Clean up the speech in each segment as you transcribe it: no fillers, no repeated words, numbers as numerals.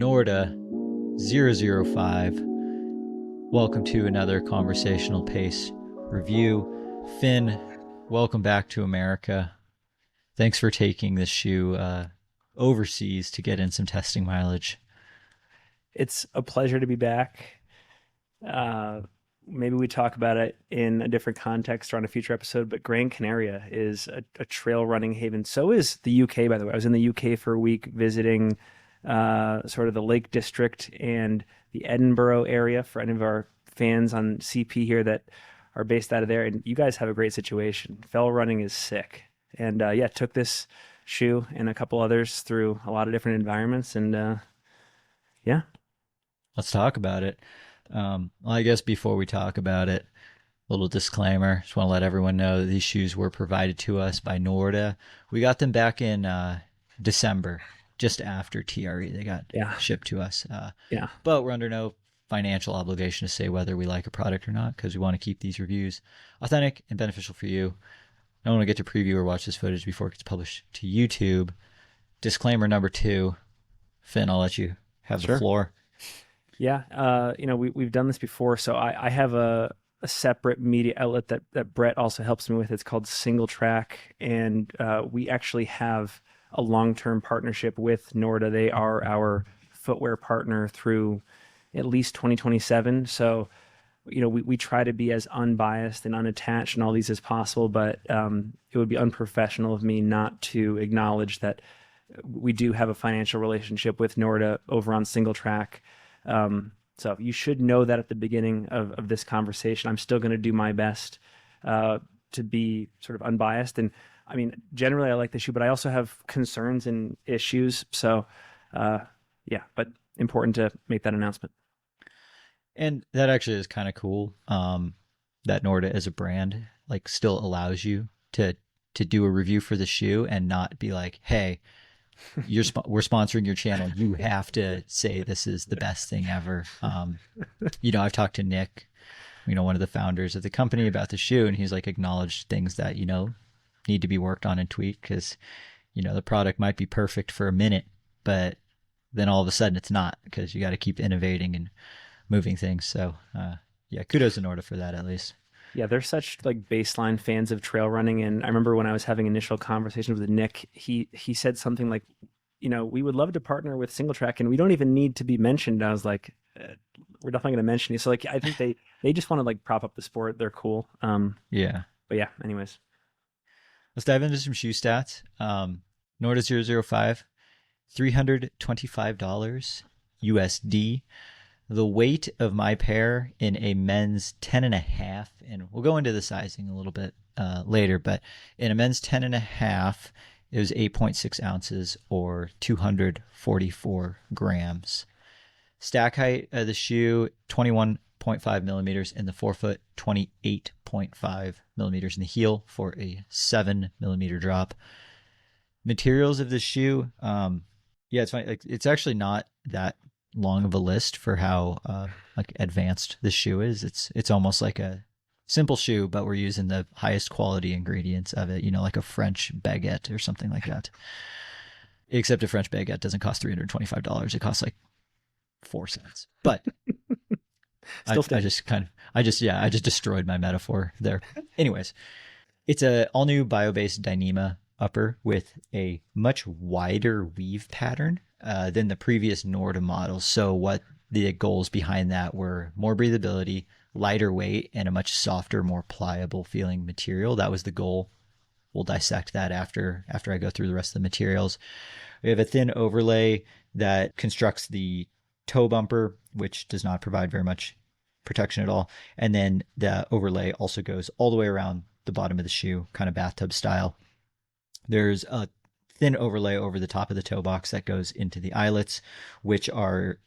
Norda 005. Welcome to another Conversational Pace review. Finn, welcome back to America. Thanks for taking this shoe overseas to get in some testing mileage. It's a pleasure to be back. Maybe we talk about it in a different context or on a future episode, but Gran Canaria is a trail running haven. So is the UK, by the way. I was in the UK for a week visiting sort of the Lake District and the Edinburgh area for any of our fans on CP here that are based out of there. And you guys have a great situation. Fell running is sick. And took this shoe and a couple others through a lot of different environments. And Let's talk about it. Well, I guess before we talk about it, a little disclaimer. Just want to let everyone know that these shoes were provided to us by Norda. We got them back in December, just after TRE. They got shipped to us. But we're under no financial obligation to say whether we like a product or not, because we want to keep these reviews authentic and beneficial for you. I don't want to get to preview or watch this footage before it gets published to YouTube. Disclaimer number 2. Finn, I'll let you have the floor. Yeah, we've done this before, so I have a separate media outlet that Brett also helps me with. It's called Single Track, and we actually have a long-term partnership with Norda. They are our footwear partner through at least 2027. So, we try to be as unbiased and unattached in all these as possible, but it would be unprofessional of me not to acknowledge that we do have a financial relationship with Norda over on Single Track. So you should know that at the beginning of this conversation. I'm still going to do my best to be sort of unbiased. And I mean, generally I like the shoe, but I also have concerns and issues. So but important to make that announcement. And that actually is kind of cool, that Norda as a brand still allows you to do a review for the shoe and not be like, hey, we're sponsoring your channel. You have to say this is the best thing ever. I've talked to Nick, one of the founders of the company, about the shoe, and he's acknowledged things that, need to be worked on and tweaked because, the product might be perfect for a minute, but then all of a sudden it's not, because you got to keep innovating and moving things. So, kudos to Norda for that, at least. Yeah, they're such baseline fans of trail running. And I remember when I was having initial conversations with Nick, he said something like, we would love to partner with Single Track and we don't even need to be mentioned. I was like, we're definitely going to mention you. So I think they just want to prop up the sport. They're cool. But yeah, anyways. Let's dive into some shoe stats. Norda 005, $325 USD. The weight of my pair in a men's 10.5, and we'll go into the sizing a little bit later, but in a men's 10.5, it was 8.6 ounces or 244 grams. Stack height of the shoe, 21.5 millimeters in the forefoot, 28.5 millimeters in the heel for a 7 millimeter drop. Materials of the shoe, it's funny. It's actually not that long of a list for how advanced the shoe is. It's almost like a simple shoe, but we're using the highest quality ingredients of it, like a French baguette or something like that. Except a French baguette doesn't cost $325. It costs 4 cents. But I just destroyed my metaphor there. Anyways, it's a all new bio-based Dyneema upper with a much wider weave pattern than the previous Norda models. So what the goals behind that were more breathability, lighter weight, and a much softer, more pliable feeling material. That was the goal. We'll dissect that after I go through the rest of the materials. We have a thin overlay that constructs the toe bumper, which does not provide very much protection at all. And then the overlay also goes all the way around the bottom of the shoe, kind of bathtub style. There's a thin overlay over the top of the toe box that goes into the eyelets, which are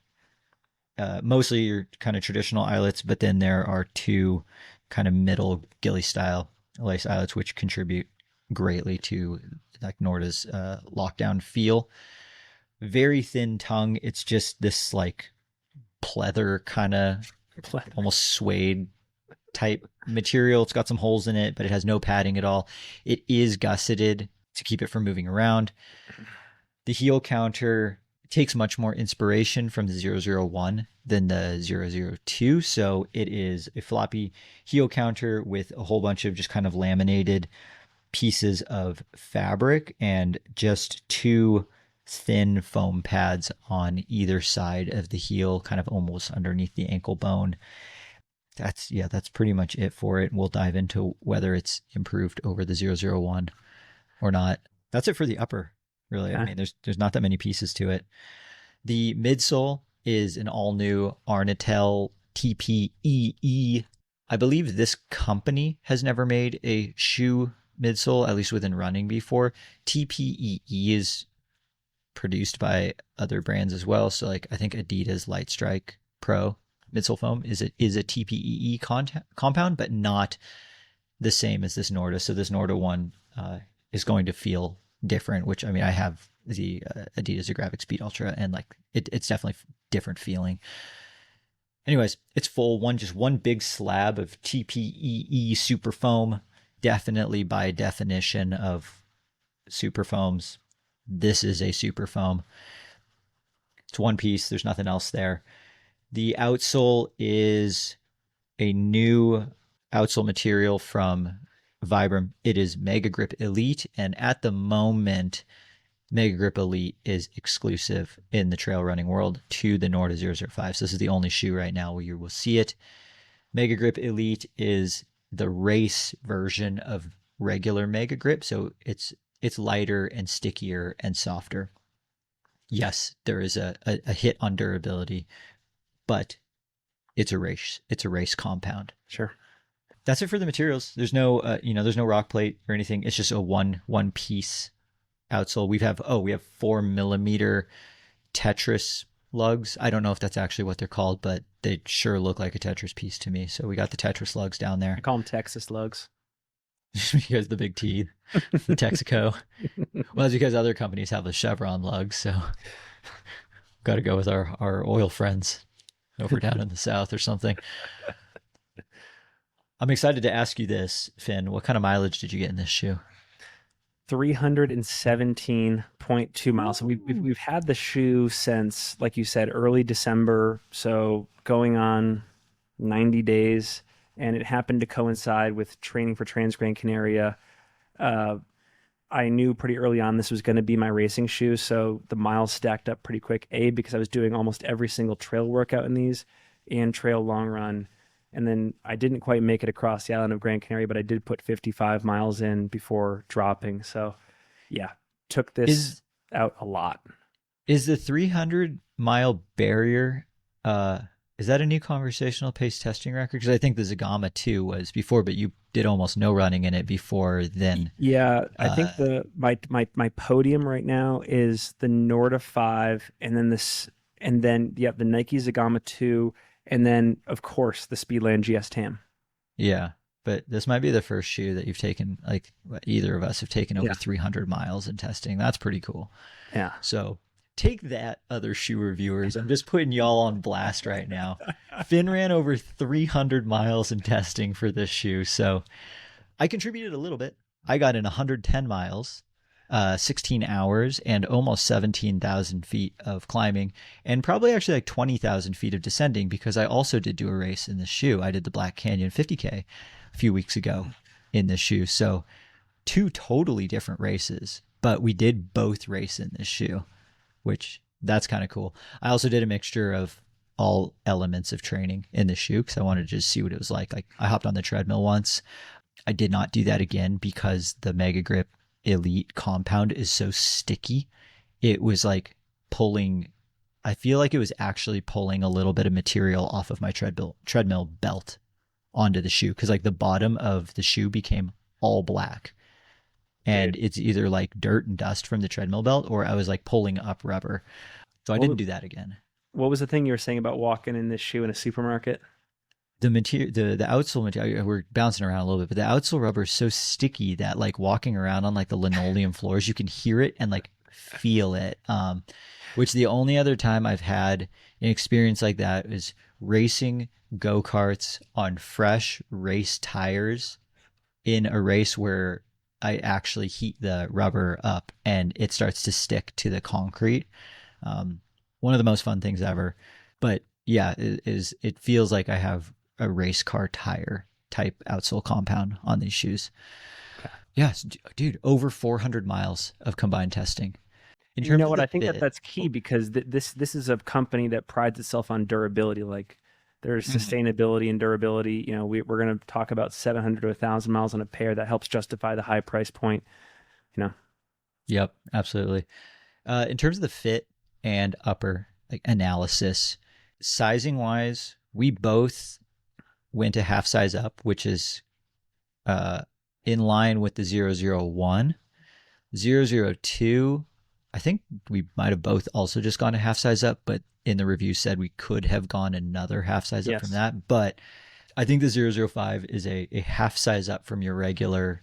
mostly your kind of traditional eyelets, but then there are 2 kind of middle ghillie style lace eyelets, which contribute greatly to Norda's lockdown feel. Very thin tongue. It's just this pleather kind of almost suede type material. It's got some holes in it, but it has no padding at all. It is gusseted to keep it from moving around. The heel counter takes much more inspiration from the 001 than the 002. So it is a floppy heel counter with a whole bunch of just kind of laminated pieces of fabric and just two thin foam pads on either side of the heel, kind of almost underneath the ankle bone. That's pretty much it for it. We'll dive into whether it's improved over the 001 or not. That's it for the upper, really. I Okay. mean, there's not that many pieces to it. The midsole is an all new Arnitel TPEE. I believe this company has never made a shoe midsole, at least within running before. TPEE is produced by other brands as well. So like I think Adidas Light Strike Pro midsole foam is a TPEE compound, but not the same as this Norda. So this Norda one is going to feel different. Which I mean, I have the Adidas Graphic Speed Ultra, and like it's definitely different feeling. Anyways, it's full just one big slab of TPEE super foam. Definitely by definition of super foams, this is a super foam. It's one piece. There's nothing else there. The outsole is a new outsole material from Vibram. It is Mega Grip Elite, and at the moment, Mega Grip Elite is exclusive in the trail running world to the Norda 005. So this is the only shoe right now where you will see it. Mega Grip Elite is the race version of regular Mega Grip, so it's lighter and stickier and softer. Yes, there is a hit on durability, but it's a race compound. Sure. That's it for the materials. There's no there's no rock plate or anything. It's just a one piece outsole. We have 4mm Tetris lugs. I don't know if that's actually what they're called, but they sure look like a Tetris piece to me. So we got the Tetris lugs down there. I call them Texas lugs. Because the big T, the Texaco. Well, it's because other companies have the Chevron lugs, so got to go with our oil friends over down in the south or something. I'm excited to ask you this, Finn. What kind of mileage did you get in this shoe? 317.2 miles. So we've had the shoe since, like you said, early December. So going on 90 days, and it happened to coincide with training for Trans Gran Canaria. I knew pretty early on this was going to be my racing shoe, so the miles stacked up pretty quick. Because I was doing almost every single trail workout in these and trail long run. And then I didn't quite make it across the island of Gran Canaria, but I did put 55 miles in before dropping. So yeah, took this out a lot. Is the 300-mile barrier, is that a new conversational pace testing record? Because I think the Zagama 2 was before, but you did almost no running in it before then. Yeah, I think my podium right now is the Norda 5, and then the Nike Zagama 2, and then of course the Speedland GS Tam. Yeah, but this might be the first shoe that you've taken, like either of us have taken over 300 miles in testing. That's pretty cool. Yeah. So take that, other shoe reviewers. I'm just putting y'all on blast right now. Finn ran over 300 miles in testing for this shoe, so I contributed a little bit. I got in 110 miles, 16 hours, and almost 17,000 feet of climbing, and probably actually like 20,000 feet of descending, because I also did do a race in this shoe. I did the Black Canyon 50K a few weeks ago in this shoe. So two totally different races, but we did both race in this shoe, which that's kind of cool. I also did a mixture of all elements of training in the shoe because I wanted to just see what it was like. Like I hopped on the treadmill once. I did not do that again because the Mega Grip Elite compound is so sticky. It was like pulling, I feel like it was actually pulling a little bit of material off of my treadmill belt onto the shoe, because like the bottom of the shoe became all black. And it's either like dirt and dust from the treadmill belt, or I was like pulling up rubber. So I didn't do that again. What was the thing you were saying about walking in this shoe in a supermarket? The material, the outsole material, we're bouncing around a little bit, but the outsole rubber is so sticky that like walking around on like the linoleum floors, you can hear it and like feel it. Which the only other time I've had an experience like that is racing go-karts on fresh race tires in a race where I actually heat the rubber up and it starts to stick to the concrete. one of the most fun things ever. But yeah, it feels like I have a race car tire type outsole compound on these shoes. Okay. Yes, dude, over 400 miles of combined testing. In You terms know of what? the I think that fit, that's key because this is a company that prides itself on durability. Like there's Mhm. sustainability and durability. You know, we're going to talk about 700 to 1,000 miles on a pair. That helps justify the high price point. You know, Yep, absolutely. In terms of the fit and upper like analysis, sizing wise, we both went a half size up, which is uh, in line with the 001. 002, I think we might have both also just gone a half size up, but in the review said we could have gone another half size up from yes. that. But I think the 005 is a half size up from your regular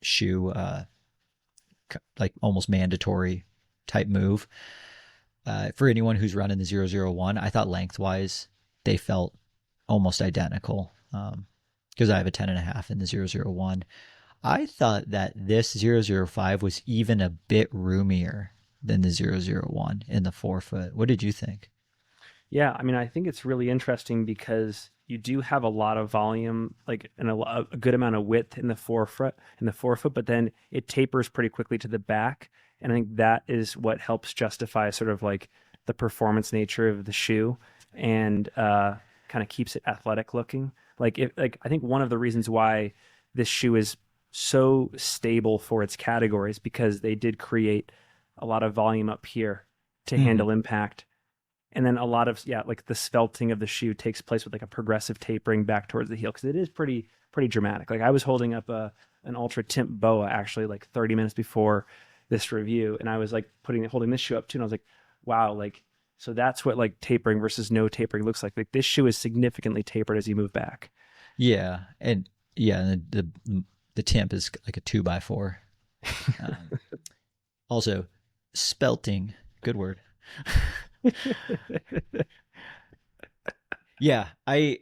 shoe, like almost mandatory type move. For anyone who's running the 001, I thought lengthwise they felt almost identical because I have a 10 and a half in the 001. I thought that this 005 was even a bit roomier than the 001 in the forefoot. What did you think? Yeah, I mean, I think it's really interesting because you do have a lot of volume, like and a good amount of width in the forefoot, but then it tapers pretty quickly to the back, and I think that is what helps justify sort of like the performance nature of the shoe, and kind of keeps it athletic looking. Like I think one of the reasons why this shoe is so stable for its categories because they did create a lot of volume up here to Mm-hmm. handle impact, and then a lot of like the svelting of the shoe takes place with like a progressive tapering back towards the heel because it is pretty dramatic. Like I was holding up a an ultra timp boa actually like 30 minutes before this review, and I was like holding this shoe up too, and I was like, wow, like so that's what like tapering versus no tapering looks like. Like this shoe is significantly tapered as you move back. Yeah, and yeah, the temp is like a 2x4. Um, also, spelting, good word. Yeah, I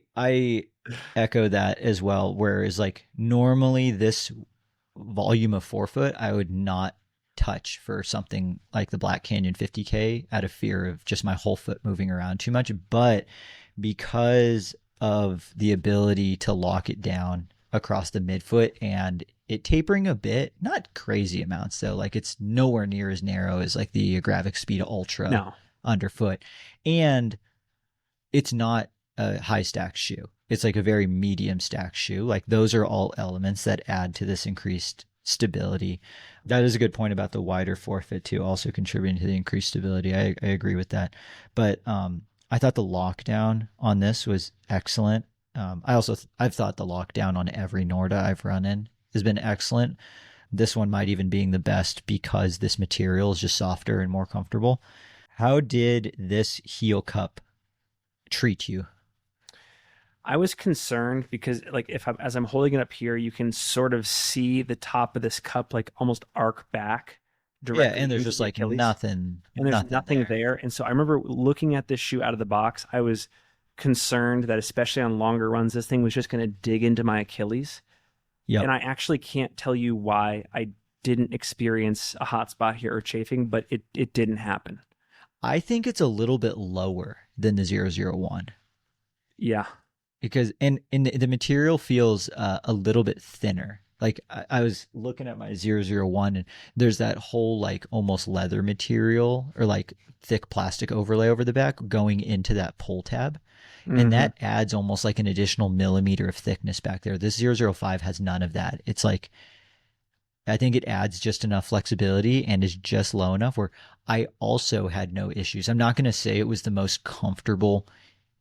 echo that as well. Whereas like normally this volume of forefoot I would not touch for something like the Black Canyon 50K out of fear of just my whole foot moving around too much. But because of the ability to lock it down across the midfoot and it tapering a bit, not crazy amounts though, like it's nowhere near as narrow as like the Agravic Speed Ultra No. underfoot. And it's not a high stack shoe. It's like a very medium stack shoe. Like those are all elements that add to this increased stability. That is a good point about the wider forefoot too, also contributing to the increased stability. I agree with that. But I thought the lockdown on this was excellent. I've thought the lockdown on every Norda I've run in has been excellent. This one might even being the best because this material is just softer and more comfortable. How did this heel cup treat you? I was concerned because like if I'm as I'm holding it up here, you can sort of see the top of this cup like almost arc back Yeah, directly and there's into just the like Achilles. And there's nothing nothing there. there. And so I remember looking at this shoe out of the box, I was concerned that especially on longer runs, this thing was just going to dig into my Achilles. Yep. And I actually can't tell you why I didn't experience a hot spot here or chafing, but it didn't happen. I think it's a little bit lower than the 001 Yeah. because and the material feels a little bit thinner. Like I was looking at my 001 and there's that whole like almost leather material or like thick plastic overlay over the back going into that pull tab. And Hmm. that adds almost like an additional millimeter of thickness back there. This 005 has none of that. It's like I think it adds just enough flexibility and is just low enough where I also had no issues. I'm not going to say it was the most comfortable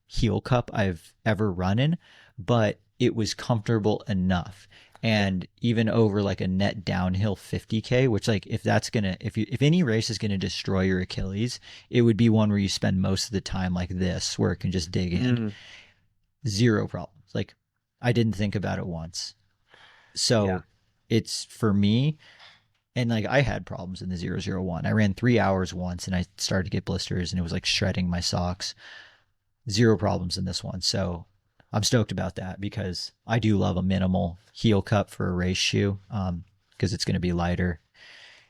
heel cup I've ever run in, but it was comfortable enough. And even over like a net downhill 50K, which like if that's gonna if any race is gonna destroy your Achilles, it would be one where you spend most of the time like this, where it can just dig in. Mm, Zero problems. Like I didn't think about it once. yeah. So it's for me, and like I had problems in the 001. I ran 3 hours once and I started to get blisters and it was like shredding my socks. Zero problems in this one. So I'm stoked about that because I do love a minimal heel cup for a race shoe because it's going to be lighter.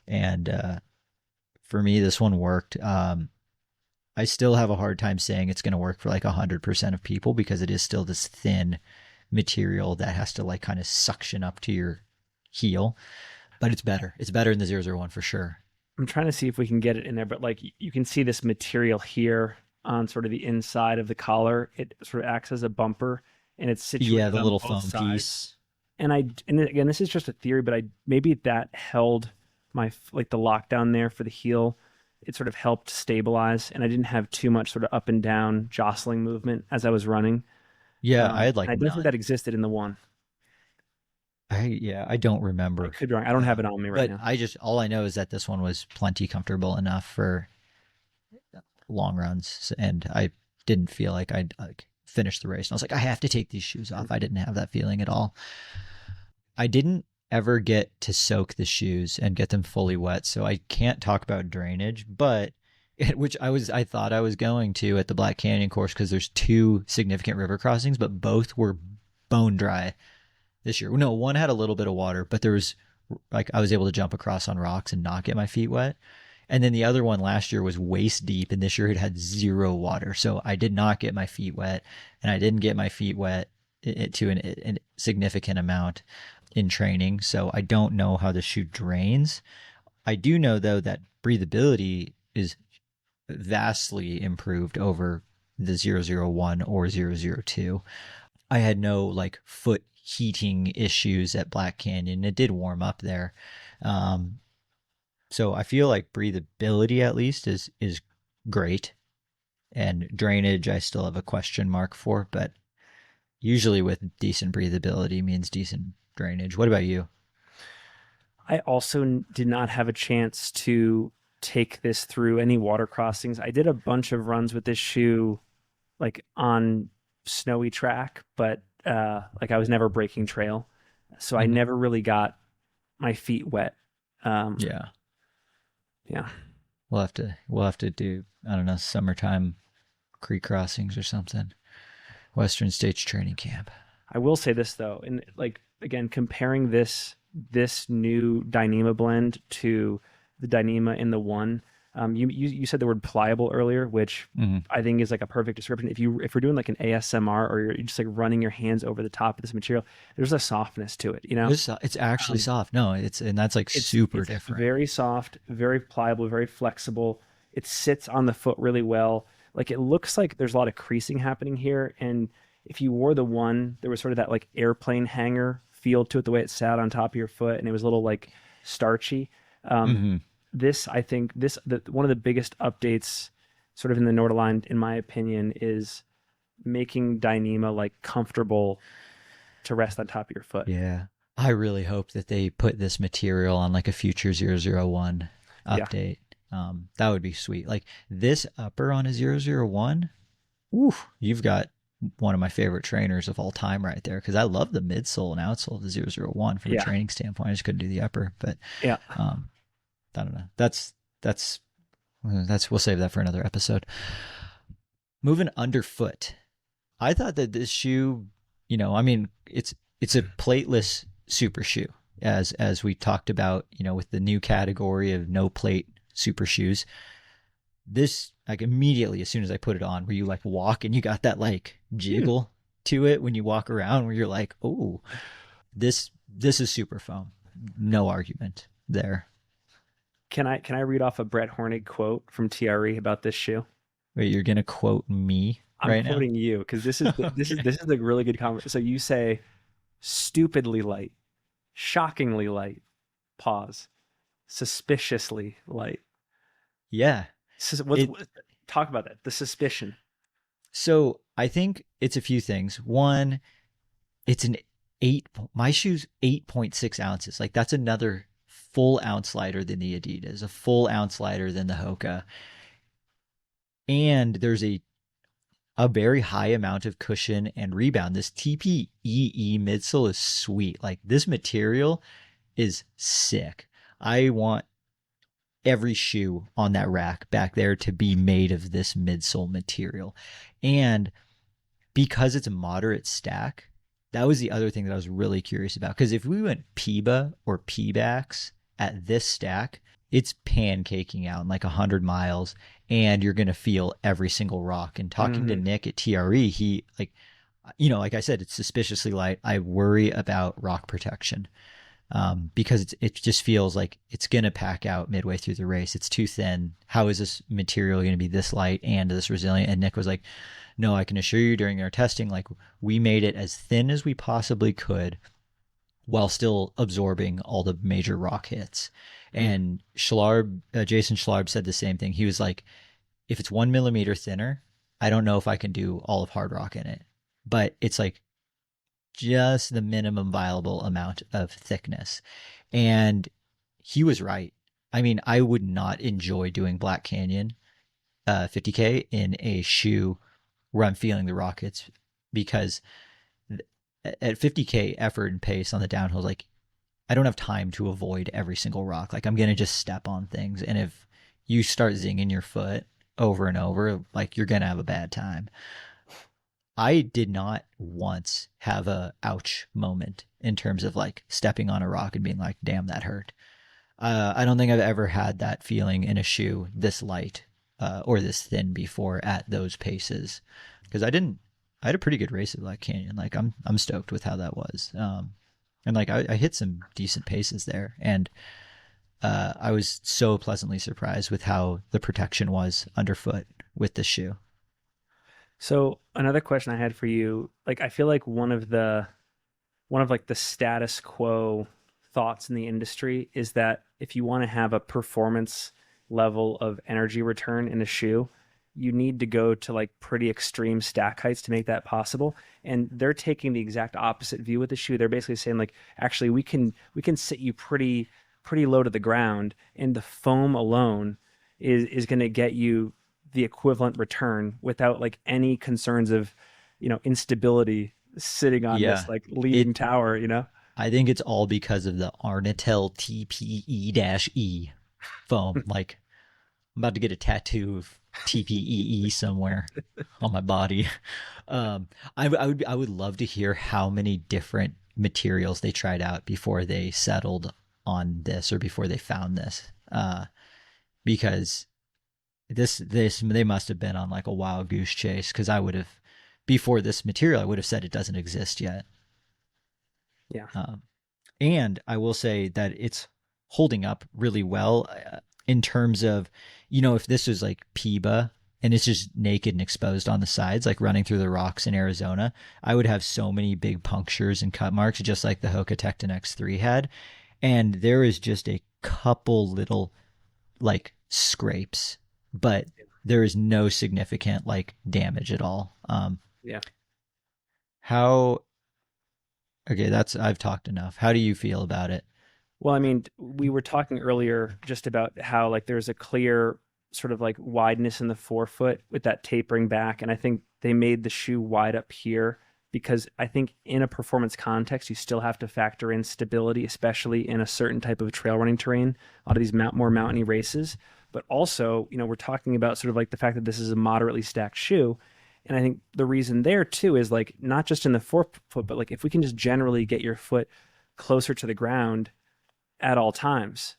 And for me, this one worked. I still have a hard time saying it's going to work for like 100% of people because it is still this thin material that has to like kind of suction up to your heel. But it's better. It's better in the 001 for sure. I'm trying to see if we can get it in there, but like you can see this material here on sort of the inside of the collar. It sort of acts as a bumper, and it's Yeah, situated the on little both foam sides. piece. And again, this is just a theory, but I maybe that held my like the lockdown there for the heel. It sort of helped stabilize, and I didn't have too much sort of up and down jostling movement as I was running. Yeah, I had And like I don't think none. that existed in the one. I don't I remember. could be wrong. I don't have it on me right But now. I just all I know is that this one was plenty comfortable enough for long runs, and I didn't feel like I'd like finish the race. And I was like, I have to take these shoes off. I didn't have that feeling at all. I didn't ever get to soak the shoes and get them fully wet, so I can't talk about drainage, but which I thought I was going to at the Black Canyon course because there's two significant river crossings, but both were bone dry this year. No, one had a little bit of water, but there was like I was able to jump across on rocks and not get my feet wet. And then the other one last year was waist deep, and this year it had zero water. So I did not get my feet wet, and I didn't get my feet wet to an significant amount in training. So I don't know how the shoe drains. I do know, though, that breathability is vastly improved over the 001 or 002. I had no like foot heating issues at Black Canyon. It did warm up there. Um, so I feel like breathability at least is great, and drainage I still have a question mark for, but usually with decent breathability means decent drainage. What about you? I also did not have a chance to take this through any water crossings. I did a bunch of runs with this shoe, like on snowy track, but like I was never breaking trail, so I Mm-hmm. never really got my feet wet. Um, Yeah, yeah, we'll have to do, I don't know, summertime creek crossings or something. Western States Training Camp. I will say this though, and like again, comparing this new Dyneema blend to the Dyneema in the one, you said the word pliable earlier, which Mm-hmm. I think is like a perfect description. If we're doing like an ASMR or you're just like running your hands over the top of this material, there's a softness to it, you know. It's actually Um, soft. No, and that's like super it's different. very soft, very pliable, very flexible. It sits on the foot really well. Like it looks like there's a lot of creasing happening here. And if you wore the one, there was sort of that like airplane hanger feel to it, the way it sat on top of your foot, and it was a little like starchy. Um, Mm-hmm. this, I think, one of the biggest updates, sort of in the Norda line, in my opinion, is making Dyneema like comfortable to rest on top of your foot. Yeah. I really hope that they put this material on like a future 001 Yeah, update. That would be sweet. Like this upper on a 001, oof, you've got one of my favorite trainers of all time right there because I love the midsole and outsole of the 001 from a yeah, training standpoint. I just couldn't do the upper, but yeah. um, I don't know. That's we'll save that for another episode. Moving underfoot. I thought that this shoe, I mean, it's a plateless super shoe, as we talked about, with the new category of no plate super shoes. This like immediately as soon as I put it on, where you like walk and you got that like Hmm. jiggle to it when you walk around, where you're like, oh, this is super foam. No argument there. Can I read off a Brett Hornig quote from TRE about this shoe? Wait, you're gonna quote me I'm right now? quoting you because Okay. this is a really good comment. So you say stupidly light, shockingly light, pause, suspiciously light. Yeah. What's It talk about that? The suspicion. So I think it's a few things. One, it's an eight. My shoe's 8.6 ounces. Like that's another full ounce lighter than the Adidas, a full ounce lighter than the Hoka, and there's a very high amount of cushion and rebound. This TPEE midsole is sweet. Like this material is sick. I want every shoe on that rack back there to be made of this midsole material. And because it's a moderate stack, that was the other thing that I was really curious about. Because if we went PBA or PBAX at this stack, it's pancaking out in like 100 miles. and you're going to feel every single rock. And talking to Hmm. Nick at TRE, he like, like I said, it's suspiciously light. I worry about rock protection, because it just feels like it's going to pack out midway through the race. It's too thin. How is this material going to be this light and this resilient? And Nick was like, no, I can assure you during our testing, like we made it as thin as we possibly could while still absorbing all the major rock hits. And Jason Schlarb said the same thing. He was like, if it's 1 millimeter thinner, I don't know if I can do all of hard rock in it, but it's like just the minimum viable amount of thickness. And he was right. I mean, I would not enjoy doing Black Canyon 50K in a shoe where I'm feeling the rockets, because at 50K effort and pace on the downhills, like I don't have time to avoid every single rock. Like I'm going to just step on things. And if you start zinging your foot over and over, like you're going to have a bad time. I did not once have a ouch moment in terms of like stepping on a rock and being like, damn, that hurt. I don't think I've ever had that feeling in a shoe this light or this thin before at those paces, because I had a pretty good race at Black Canyon. Like I'm stoked with how that was. And like I hit some decent paces there, and I was so pleasantly surprised with how the protection was underfoot with this shoe. So another question I had for you, like I feel like one of like the status quo thoughts in the industry is that if you want to have a performance level of energy return in a shoe, you need to go to like pretty extreme stack heights to make that possible. And they're taking the exact opposite view with the shoe. They're basically saying like, actually, we can sit you pretty low to the ground, and the foam alone is going to get you the equivalent return without like any concerns of, instability sitting on this Yeah, like leaning it. tower, you know? I think it's all because of the Arnitel TPE-E foam. Like I'm about to get a tattoo of TPEE somewhere on my body. Um, I would love to hear how many different materials they tried out before they settled on this, or before they found this. Because this they must have been on like a wild goose chase, because I would have, before this material, I would have said it doesn't exist yet. Yeah. Um, and I will say that it's holding up really well, in terms of, if this was like PIBA and it's just naked and exposed on the sides, like running through the rocks in Arizona, I would have so many big punctures and cut marks, just like the Hoka Tecton X3 had. And there is just a couple little like scrapes, but there is no significant like damage at all. Yeah. How, okay, I've talked enough. How do you feel about it? Well, I mean, we were talking earlier just about how like there's a clear sort of like wideness in the forefoot with that tapering back. And I think they made the shoe wide up here because I think in a performance context, you still have to factor in stability, especially in a certain type of trail running terrain, a lot of these more mountainy races. But also, we're talking about sort of like the fact that this is a moderately stacked shoe. And I think the reason there too is like not just in the forefoot, but like if we can just generally get your foot closer to the ground at all times,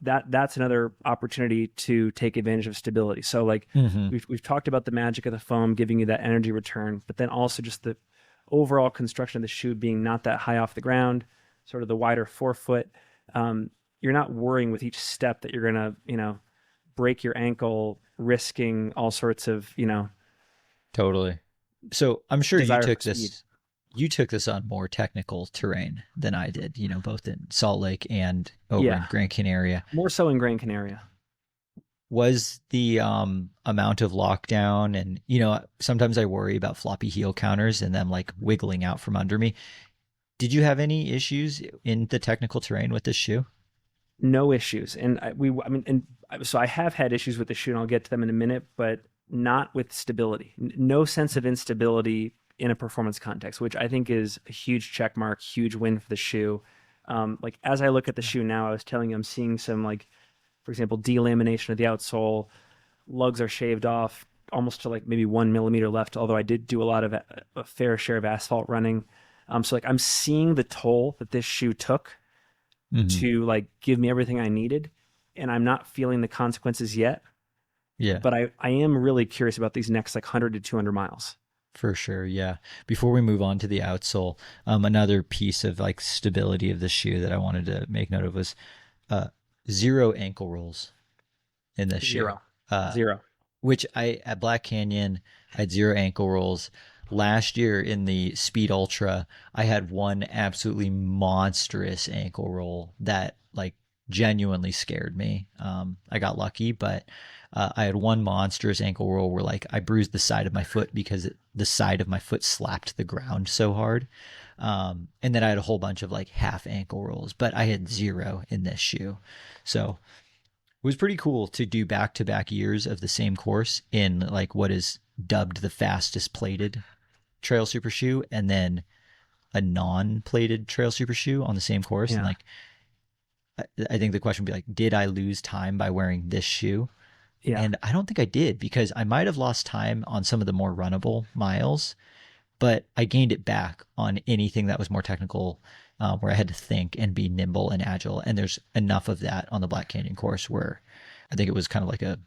that's another opportunity to take advantage of stability. So like Mm-hmm. we've talked about the magic of the foam giving you that energy return, but then also just the overall construction of the shoe being not that high off the ground, sort of the wider forefoot. You're not worrying with each step that you're gonna break your ankle, risking all sorts of Totally. So I'm sure desire for speed. you took this on more technical terrain than I did, both in Salt Lake and over in Yeah, Grand Canaria. more so in Gran Canaria. Was the amount of lockdown, and sometimes I worry about floppy heel counters and them like wiggling out from under me. Did you have any issues in the technical terrain with this shoe? No issues. And so I have had issues with the shoe, and I'll get to them in a minute, but not with stability. No sense of instability in a performance context, which I think is a huge check mark, huge win for the shoe. Like as I look at the shoe now, I was telling you, I'm seeing some like, for example, delamination of the outsole. Lugs are shaved off almost to like maybe 1 millimeter left, although I did do a fair share of asphalt running. So like I'm seeing the toll that this shoe took Mm-hmm. to like give me everything I needed, and I'm not feeling the consequences yet. Yeah, but I am really curious about these next like 100 to 200 miles. for sure. Yeah. Before we move on to the outsole, another piece of like stability of the shoe that I wanted to make note of was uh, zero ankle rolls in this shoe. Zero, Uh, zero. which I at Black Canyon I had zero ankle rolls. Last year in the Speed Ultra, I had one absolutely monstrous ankle roll that like genuinely scared me. I got lucky, but I had one monstrous ankle roll where like I bruised the side of my foot because the side of my foot slapped the ground so hard. And then I had a whole bunch of like half ankle rolls, but I had zero in this shoe. So it was pretty cool to do back to back years of the same course in like what is dubbed the fastest plated trail super shoe and then a non plated trail super shoe on the same course. And Yeah, like, I think the question would be like, did I lose time by wearing this shoe? yeah. And I don't think I did because I might have lost time on some of the more runnable miles, but I gained it back on anything that was more technical, where I had to think and be nimble and agile. And there's enough of that on the Black Canyon course where I think it was kind of like a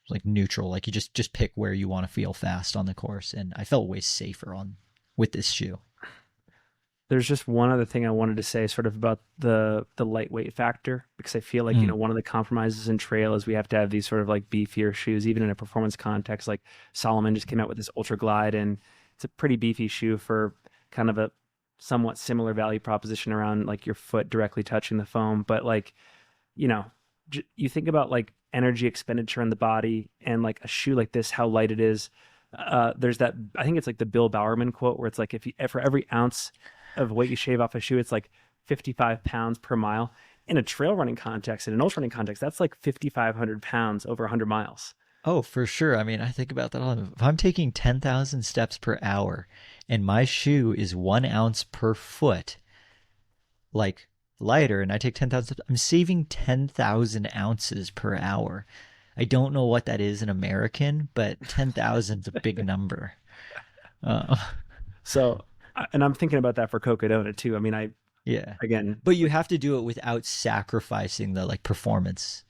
like neutral, like you just pick where you want to feel fast on the course. And I felt way safer on with this shoe. There's just one other thing I wanted to say, sort of about the lightweight factor, because I feel like Mm. one of the compromises in trail is we have to have these sort of like beefier shoes, even in a performance context. Like Solomon just came out with this Ultra Glide, and it's a pretty beefy shoe for kind of a somewhat similar value proposition around like your foot directly touching the foam. But like you know, you think about like energy expenditure on the body and like a shoe like this, how light it is. There's that, I think it's like the Bill Bowerman quote where it's like, if you, for every ounce of weight you shave off a shoe, it's like 55 pounds per mile. In a trail running context, in an ultra running context, that's like 5,500 pounds over 100 miles. Oh, for sure. I mean, I think about that all the time. If I'm taking 10,000 steps per hour and my shoe is 1 ounce per foot, like lighter, and I take 10,000 steps, I'm saving 10,000 ounces per hour. I don't know what that is in American, but 10,000 is a big number. Uh, So, and I'm thinking about that for Cocodona too. I mean, yeah. again, But you have to do it without sacrificing the like performance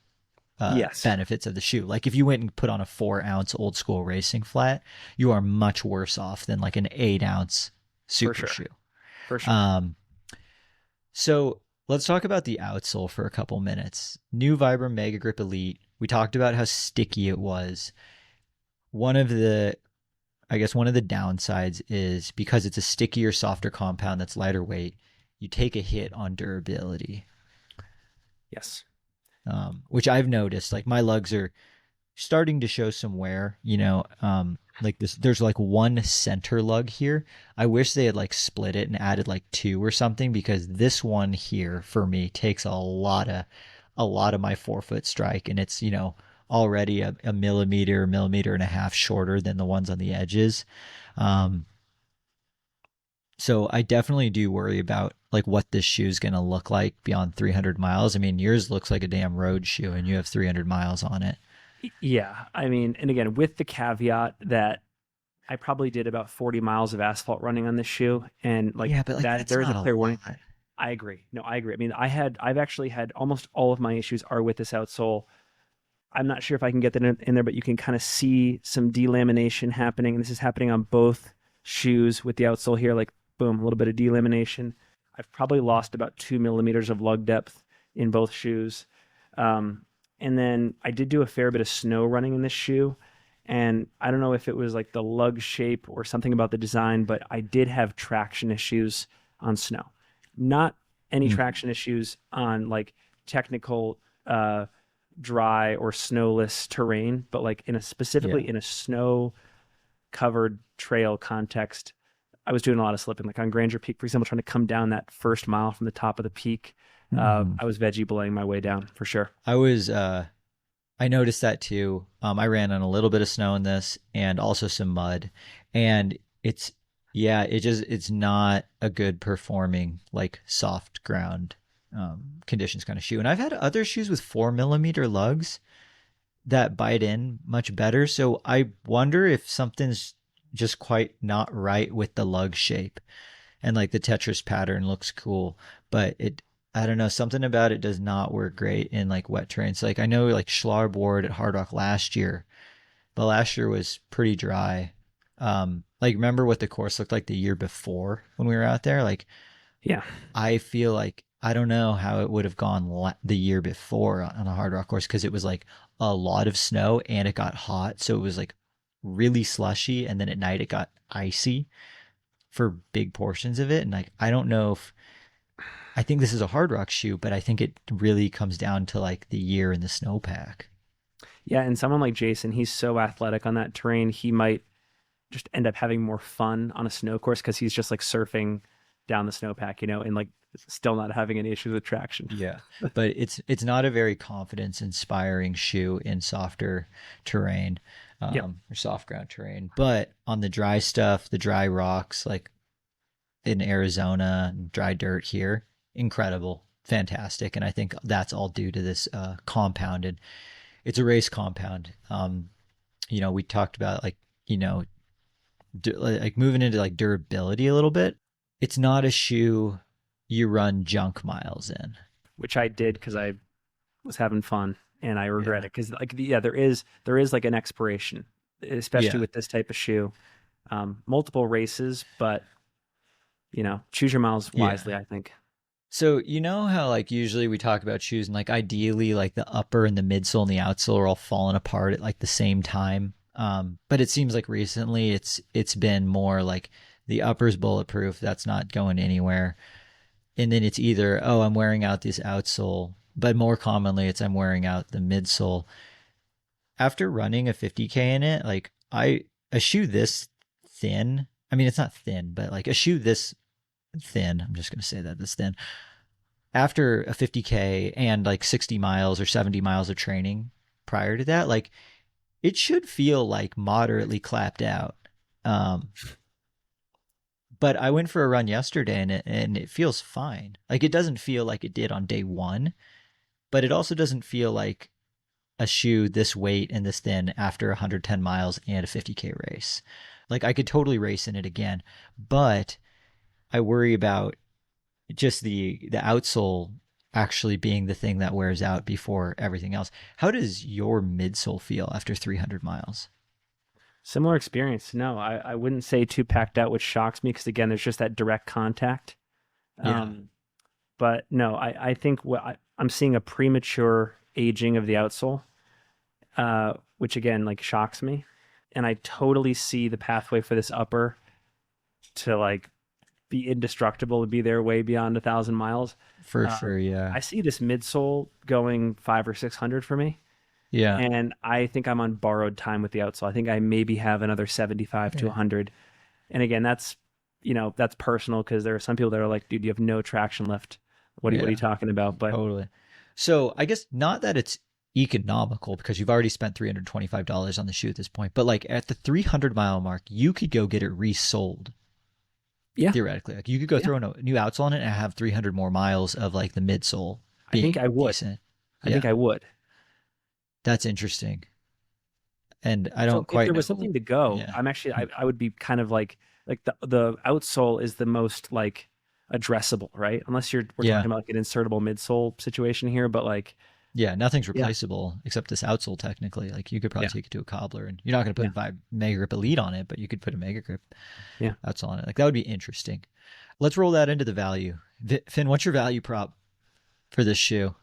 yes, benefits of the shoe. Like if you went and put on a 4 ounce old school racing flat, you are much worse off than like an 8 ounce for super sure, shoe. for sure. Um, so let's talk about the outsole for a couple minutes. New Vibram Mega Grip Elite. We talked about how sticky it was. One of the, I guess, one of the downsides is because it's a stickier, softer compound that's lighter weight, you take a hit on durability, Yes, which I've noticed. Like my lugs are starting to show some wear, like this there's like one center lug here. I wish they had like split it and added like two or something because this one here for me takes a lot of my forefoot strike and it's, already a millimeter and a half shorter than the ones on the edges. Um, so I definitely do worry about like what this shoe is going to look like beyond 300 miles. I mean, yours looks like a damn road shoe and you have 300 miles on it. yeah. I mean, and again, with the caveat that I probably did about 40 miles of asphalt running on this shoe, and like Yeah, but like that, that's there is a not a clear warning. lot. I agree. No, I agree. I mean, I've actually had almost all of my issues are with this outsole. I'm not sure if I can get that in there, but you can kind of see some delamination happening, and this is happening on both shoes with the outsole here. Like, boom, a little bit of delamination. I've probably lost about 2 millimeters of lug depth in both shoes. Um, and then I did do a fair bit of snow running in this shoe. And I don't know if it was like the lug shape or something about the design, but I did have traction issues on snow. Not any Mm, traction issues on like technical dry or snowless terrain, but like in a yeah. specifically in a snow covered trail context, I was doing a lot of slipping. Like on Grandeur Peak, for example, trying to come down that first mile from the top of the peak. Mhm. I was veggie belaying my way down for sure. I was I noticed that too. I ran on a little bit of snow in this and also some mud. And it's yeah, it's not a good performing like soft ground conditions kind of shoe. And I've had other shoes with 4 millimeter lugs that bite in much better. So I wonder if something's just quite not right with the lug shape and like the Tetris pattern looks cool, but it I don't know, something about it does not work great in like wet terrains. Like I know like Schlarboard at Hard Rock last year, but last year was pretty dry. Like remember what the course looked like the year before when we were out there? Like Yeah. I feel like I don't know how it would have gone the year before on a hard rock course because it was like a lot of snow and it got hot, so it was like really slushy, and then at night it got icy for big portions of it. And like I don't know if I think this is a hard rock shoe, but I think it really comes down to like the year and the snowpack. Yeah, and someone like Jason, he's so athletic on that terrain, he might just end up having more fun on a snow course because he's just like surfing down the snowpack, and like still not having any issues with traction. Yeah, but it's not a very confidence inspiring shoe in softer terrain, Yep. or soft ground terrain. But on the dry stuff, the dry rocks, like in Arizona, dry dirt here, incredible, fantastic. And I think that's all due to this compounded. It's a race compound. We talked about like like moving into like durability a little bit. It's not a shoe you run junk miles in. Which I did because I was having fun and I regret Yeah. it because like yeah, there is like an expiration, especially Yeah. with this type of shoe. Multiple races, but choose your miles Yeah. wisely, I think. So you know how like usually we talk about shoes and like ideally like the upper and the midsole and the outsole are all falling apart at like the same time. But it seems like recently it's been more like the upper's bulletproof, that's not going anywhere. And then it's either, oh, I'm wearing out this outsole, but more commonly it's I'm wearing out the midsole. After running a 50K in it, like a shoe this thin, I mean it's not thin, but like a shoe this thin, I'm just gonna say that this thin after a 50K and like 60 miles or 70 miles of training prior to that, like it should feel like moderately clapped out. Um, but I went for a run yesterday and it feels fine. Like it doesn't feel like it did on day one, but it also doesn't feel like a shoe this weight and this thin after 110 miles and a 50K race. Like I could totally race in it again, but I worry about just the outsole actually being the thing that wears out before everything else. How does your midsole feel after 300 miles? Similar experience. No, I wouldn't say too packed out, which shocks me because again, there's just that direct contact. Yeah, Um, but no, I think I'm seeing a premature aging of the outsole, which again like shocks me, and I totally see the pathway for this upper to like be indestructible, to be there way beyond 1,000 miles. for Um, sure. Yeah, I see this midsole going 500 or 600 for me, yeah, and I think I'm on borrowed time with the outsole. I think I maybe have another 75 to yeah, 100. And again, that's personal because there are some people that are like, dude, you have no traction left. What are you yeah, talking about? But totally. So I guess not that it's economical because you've already spent $325 on the shoe at this point, but like at the 300-mile mark, you could go get it resold yeah, theoretically. Like you could go yeah, throw a new outsole on it and have 300 more miles of like the midsole I think being I would. decent. I think Yeah, I would. that's interesting. And I So don't if quite there was know. something to go, Yeah. I'm actually I would be kind of like the outsole is the most like addressable, right? Unless we're Yeah. talking about like an insertable midsole situation here, but like Yeah. Nothing's yeah, replaceable except this outsole, technically. Like you could probably yeah, take it to a cobbler and you're not going to yeah, put Mega Grip Elite on it, but you could put a Mega Grip yeah. outsole on it. Like that would be interesting. Let's roll that into the value. Finn, what's your value prop for this shoe?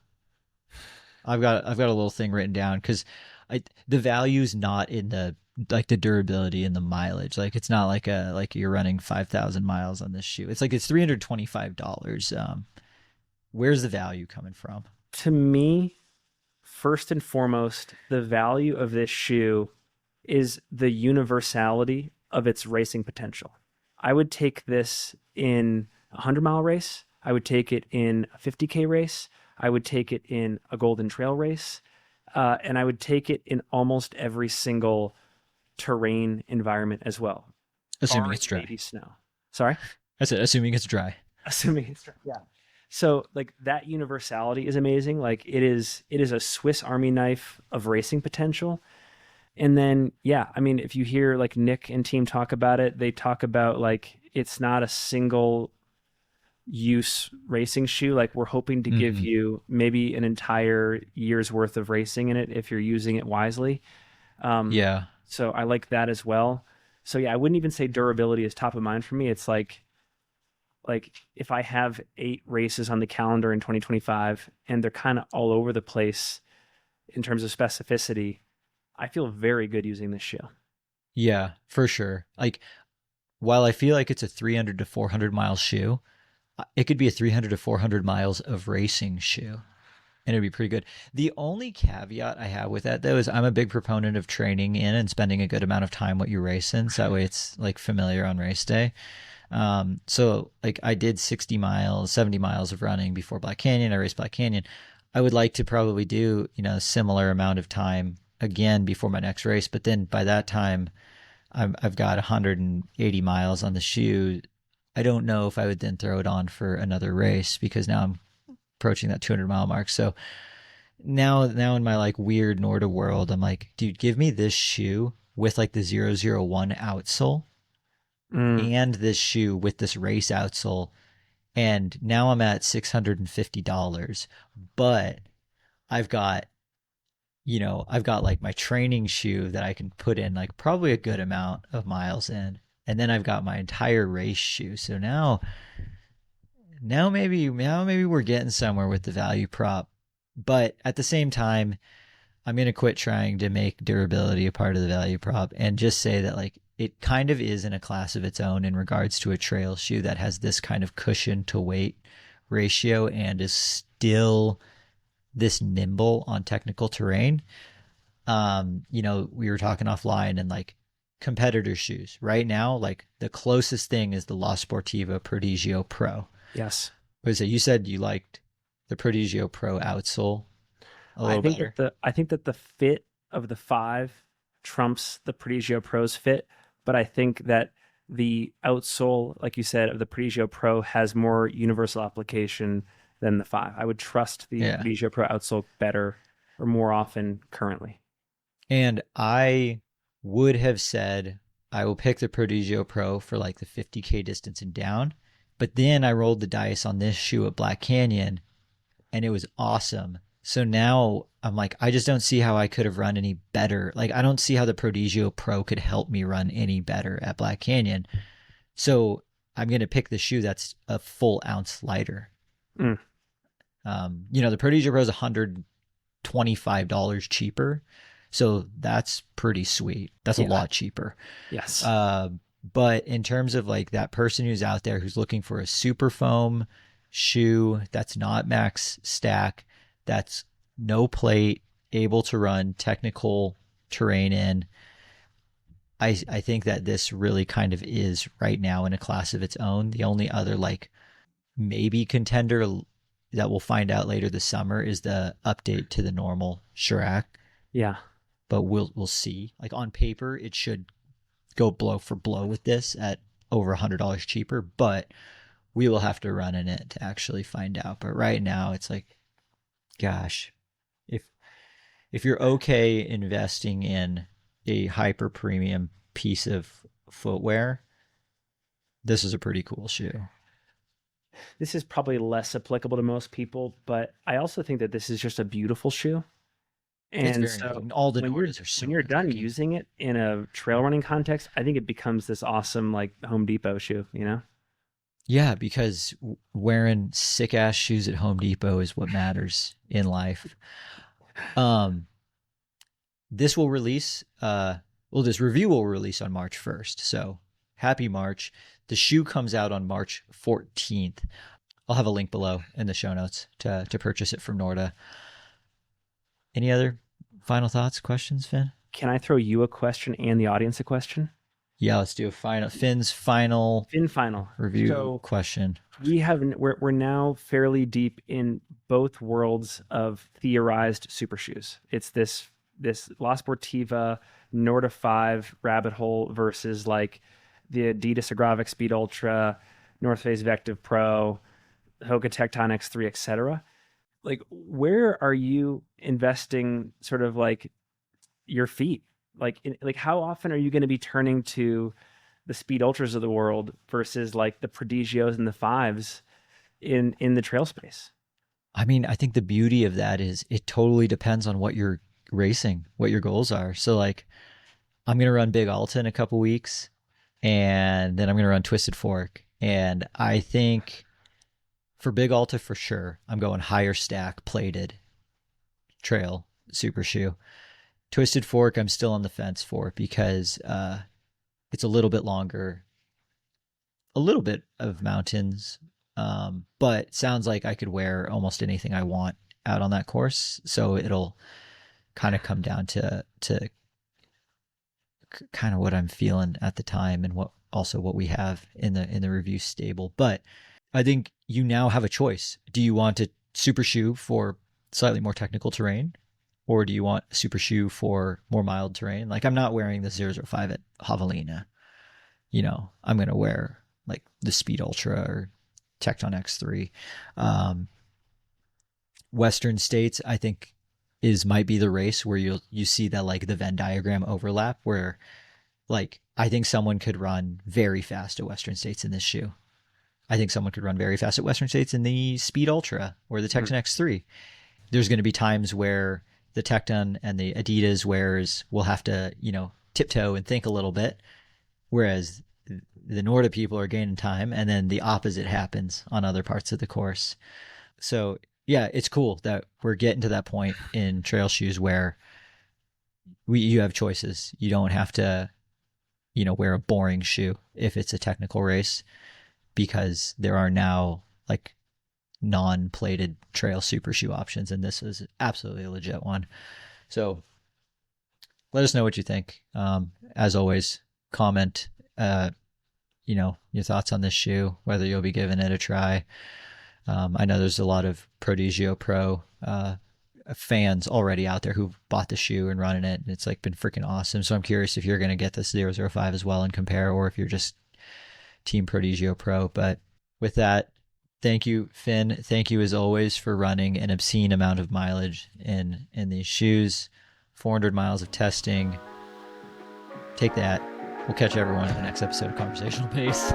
I've got a little thing written down because the value's not in the like the durability and the mileage. Like it's not like you're running 5,000 miles on this shoe. It's like it's $325. Where's the value coming from? To me, first and foremost, the value of this shoe is the universality of its racing potential. I would take this in a 100-mile race. I would take it in a 50K race. I would take it in a Golden Trail race. And I would take it in almost every single terrain environment as well, Assuming barring it's dry. maybe snow. Sorry? I said assuming it's dry. Assuming it's dry. Yeah. So like that universality is amazing. Like it is a Swiss Army knife of racing potential. And then yeah, I mean if you hear like Nick and team talk about it, they talk about like it's not a single use racing shoe. Like we're hoping to give Mm-hmm. you maybe an entire year's worth of racing in it if you're using it wisely. Um, Yeah. So I like that as well. So yeah, I wouldn't even say durability is top of mind for me. It's like if I have 8 races on the calendar in 2025 and they're kind of all over the place in terms of specificity, I feel very good using this shoe. Yeah, for sure. Like while I feel like it's a 300 to 400 mile shoe, it could be a 300 to 400 miles of racing shoe and it'd be pretty good. The only caveat I have with that though is I'm a big proponent of training in and spending a good amount of time what you're racing. So that way it's like familiar on race day. So like I did 60 miles, 70 miles of running before Black Canyon. I raced Black Canyon. I would like to probably do, a similar amount of time again before my next race. But then by that time, I've got 180 miles on the shoe. I don't know if I would then throw it on for another race because now I'm approaching that 200-mile mark. So now in my like weird Norda world, I'm like, dude, give me this shoe with like the 001 outsole Mm, and this shoe with this race outsole. And now I'm at $650. But I've got, I've got like my training shoe that I can put in like probably a good amount of miles in. And then I've got my entire race shoe. So now maybe we're getting somewhere with the value prop. But at the same time, I'm going to quit trying to make durability a part of the value prop and just say that like it kind of is in a class of its own in regards to a trail shoe that has this kind of cushion to weight ratio and is still this nimble on technical terrain. We were talking offline and like competitor shoes right now, like the closest thing is the La Sportiva Prodigio Pro. yes. Was it you said you liked the Prodigio Pro outsole a little better? I think that the fit of the 5 trumps the Prodigio Pro's fit, but I think that the outsole, like you said, of the Prodigio Pro has more universal application than the 5. I would trust the Yeah. Prodigio Pro outsole better or more often currently. And I would have said I will pick the Prodigio Pro for like the 50K distance and down. But then I rolled the dice on this shoe at Black Canyon and it was awesome. So now I'm like, I just don't see how I could have run any better. Like, I don't see how the Prodigio Pro could help me run any better at Black Canyon. So I'm going to pick the shoe that's a full ounce lighter. Mm, The Prodigio Pro is $125 cheaper. So that's pretty sweet. That's a yeah. lot cheaper. Yes. Uh, but in terms of like that person who's out there who's looking for a super foam shoe that's not max stack, that's no plate, able to run technical terrain in, I think that this really kind of is right now in a class of its own. The only other like maybe contender that we'll find out later this summer is the update to the normal Chirac, Yeah. but we'll see. Like on paper, it should go blow for blow with this at over $100 cheaper, but we will have to run in it to actually find out. But right now, it's like, gosh, if if you're okay investing in a hyper premium piece of footwear, this is a pretty cool shoe. This is probably less applicable to most people, but I also think that this is just a beautiful shoe. It's And very nice. so All the when you're Nordas are when so you're good done looking. using it in a trail running context, I think it becomes this awesome like Home Depot shoe, you know? Yeah, because wearing sick ass shoes at Home Depot is what matters in life. Um, this will release. This review will release on March 1st. So happy March. The shoe comes out on March 14th. I'll have a link below in the show notes to purchase it from Norda. Any other final thoughts, questions, Finn? Can I throw you a question and the audience a question? Yeah, let's do a Finn's final Fin final. review So question. we're now fairly deep in both worlds of theorized super shoes. It's this La Sportiva Norda 5 rabbit hole versus like the Adidas Agravic Speed Ultra, North Face Vective Pro, Hoka Tectonics 3, etc. Like, where are you investing sort of like your feet? Like how often are you going to be turning to the Speed Ultras of the world versus like the Prodigios and the 5s in the trail space? I mean, I think the beauty of that is it totally depends on what you're racing, what your goals are. So like I'm gonna run Big Alta in a couple weeks, and then I'm gonna run Twisted Fork. And I think for Big Alta for sure, I'm going higher stack plated trail super shoe. Twisted Fork, I'm still on the fence for because it's a little bit longer, a little bit of mountains, but sounds like I could wear almost anything I want out on that course. So it'll kind of come down to kind of what I'm feeling at the time and what also what we have in the review stable. But I think you now have a choice. Do you want a super shoe for slightly more technical terrain, or do you want a super shoe for more mild terrain? Like I'm not wearing the 005 at Javelina. I'm gonna wear like the Speed Ultra or Tecton X3. Um, Western states, I think, is might be the race where you see that like the Venn diagram overlap where like I think someone could run very fast at Western states in this shoe. I think someone could run very fast at Western states in the Speed Ultra or the Mm. Tecton X3. There's going to be times where the Tecton and the Adidas wearers will have to, tiptoe and think a little bit, whereas the Norda people are gaining time, and then the opposite happens on other parts of the course. So yeah, it's cool that we're getting to that point in trail shoes where you have choices. You don't have to, wear a boring shoe if it's a technical race because there are now like non-plated trail super shoe options, and this is absolutely a legit one. So let us know what you think. As always, comment, your thoughts on this shoe, whether you'll be giving it a try. I know there's a lot of Prodigio Pro fans already out there who've bought the shoe and running it, and it's like been freaking awesome. So I'm curious if you're going to get this 005 as well and compare, or if you're just Team Prodigio Pro. But with that, thank you, Finn. Thank you as always for running an obscene amount of mileage in these shoes. 400 miles of testing. Take that. We'll catch everyone in the next episode of Conversational Pace.